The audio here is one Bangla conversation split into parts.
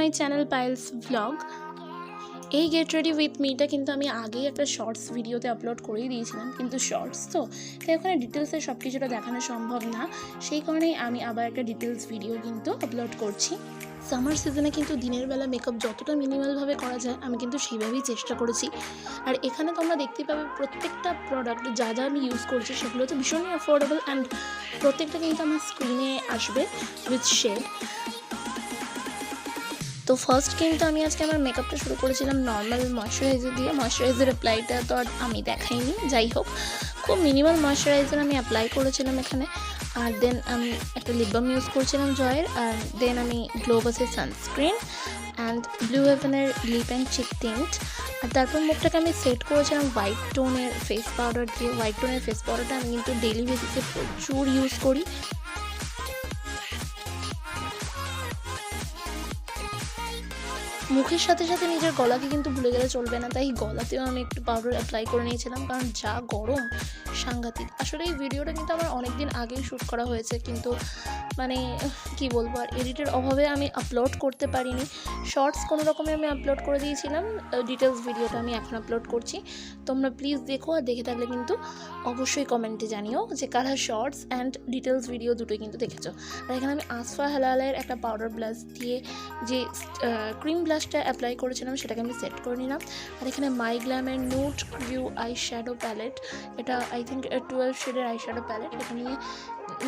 My channel Payel's vlog. এই গেট রেডি উইথ মিটা কিন্তু আমি আগেই একটা শর্টস ভিডিওতে আপলোড করেই দিয়েছিলাম, কিন্তু শর্টস তো তাই ওখানে ডিটেলসে সব কিছুটা দেখানো সম্ভব না, সেই কারণেই আমি আবার একটা ডিটেলস ভিডিও কিন্তু আপলোড করছি। সামার সিজনে কিন্তু দিনের বেলা মেকআপ যতটা মিনিমালভাবে করা যায় আমি কিন্তু সেইভাবেই চেষ্টা করেছি। আর এখানে তোমরা দেখতে পাবে প্রত্যেকটা প্রোডাক্ট যা যা আমি ইউজ করছি সেগুলো তো ভীষণই অ্যাফোর্ডেবল অ্যান্ড প্রত্যেকটা কিন্তু আমার স্ক্রিনে আসবে উইথ শেড। তো ফার্স্ট কিন্তু আমি আজকে আমার মেকআপটা শুরু করেছিলাম নর্মাল ময়শ্চারাইজার দিয়ে। ময়শ্চারাইজার অ্যাপ্লাইটা তো আর আমি দেখাইনি, যাই হোক খুব মিনিমাল ময়শ্চারাইজার আমি অ্যাপ্লাই করেছিলাম এখানে। আর দেন আমি একটা লিপ বাম ইউজ করছিলাম জয়ের, আর দেন আমি গ্লোবাসের সানস্ক্রিন অ্যান্ড ব্লু হেভেনের লিপ অ্যান্ড চিক টিন্ট। আর তারপর মুখটাকে আমি সেট করেছিলাম হোয়াইট টোনের ফেস পাউডার দিয়ে। হোয়াইট টোনের ফেস পাউডারটা আমি কিন্তু ডেইলি বেসিসে প্রচুর ইউজ করি। মুখের সাথে সাথে নিজের গলাকে কিন্তু ভুলে গেলে চলবে না, তাই গলাতেও আমি একটু পাউডার অ্যাপ্লাই করে নিয়েছিলাম, কারণ যা গরম সাংঘাতিক। আসলে এই ভিডিওটা কিন্তু আমার অনেক দিন আগেই শ্যুট করা হয়েছে, কিন্তু মানে কি বলবো, আর এডিটের অভাবে আমি আপলোড করতে পারিনি। শর্টস কোনো রকমে আমি আপলোড করে দিয়েছিলাম, ডিটেলস ভিডিওটা আমি এখন আপলোড করছি। তোমরা প্লিজ দেখো, আর দেখে থাকলে কিন্তু অবশ্যই কমেন্টে জানিও যে কারা শর্টস অ্যান্ড ডিটেলস ভিডিও দুটোই কিন্তু দেখেছো। আর এখানে আমি আসফা হালালের একটা পাউডার ব্লাশ দিয়ে যে ক্রিম ব্লাশটা অ্যাপ্লাই করেছিলাম সেটাকে আমি সেট করে নিলাম। আর এখানে মাই গ্ল্যামের note crew eye shadow palette, এটা আই থিঙ্ক 12 শেডের আই শ্যাডো প্যালেট। এটা নিয়ে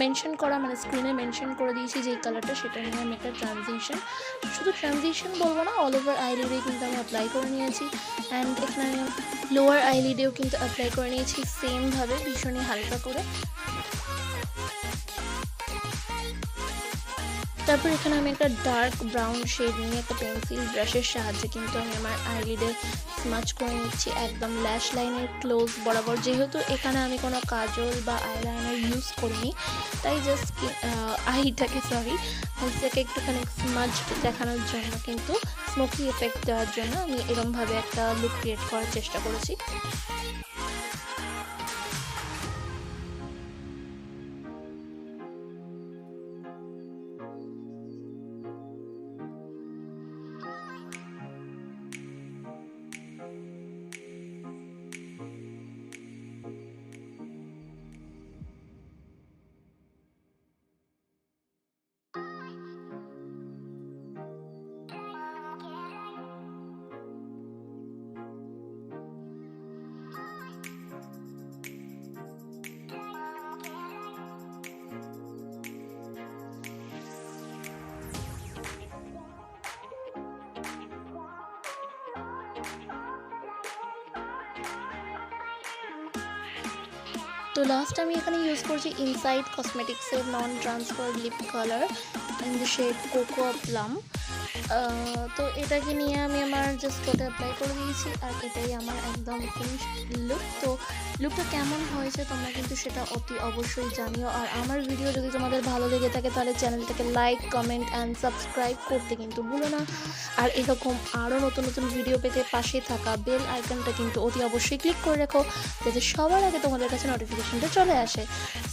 মেনশন করা, মানে স্ক্রিনে মেনশন করে দিয়েছি যেই কালারটা, সেটা নিয়ে আমি একটা ট্রানজিশন, শুধু ট্রানজিশন বলবো না, অল ওভার আইলিডে কিন্তু আমি অ্যাপ্লাই করে নিয়েছি। অ্যান্ড এখানে আমি লোয়ার আইলিডেও কিন্তু অ্যাপ্লাই করে নিয়েছি সেমভাবে, ভীষণই হালকা করে। তারপর এখানে আমি একটা ডার্ক ব্রাউন শেড নিয়ে একটা পেন্সিল ব্রাশের সাহায্যে কিন্তু আমি আমার আইলিডে স্মাচ করে নিচ্ছি একদম ল্যাশ লাইনের ক্লোজ বরাবর। যেহেতু এখানে আমি কোনো কাজল বা আইলাইনার ইউজ করিনি, তাই জাস্ট আইটাকে একটুখানি স্মাচ দেখানোর জন্য, কিন্তু স্মোকি এফেক্ট দেওয়ার জন্য আমি এরকমভাবে একটা লুক ক্রিয়েট করার চেষ্টা করেছি। তো লাস্ট আমি এখানে ইউজ করছি ইনসাইড কসমেটিক্সের non transfer lip colour in the shade cocoa plum. তো এটাকে নিয়ে আমি আমার জাস্ট ওটা অ্যাপ্লাই করে দিয়েছি, আর এটাই আমার একদম ফিনিশড লুক। তো লুকটা কেমন হয়েছে তোমরা কিন্তু সেটা অতি অবশ্যই জানিও। আর আমার ভিডিও যদি তোমাদের ভালো লেগে থাকে তাহলে চ্যানেলটাকে লাইক, কমেন্ট অ্যান্ড সাবস্ক্রাইব করতে কিন্তু ভুলো না। আর এরকম আরও নতুন নতুন ভিডিও পেতে পাশে থাকা বেল আইকনটা কিন্তু অতি অবশ্যই ক্লিক করে রাখো, যাতে সবার আগে তোমাদের কাছে নোটিফিকেশনটা চলে আসে।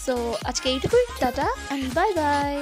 সো আজকে এইটুকুই, টাটা অ্যান্ড বাই বাই।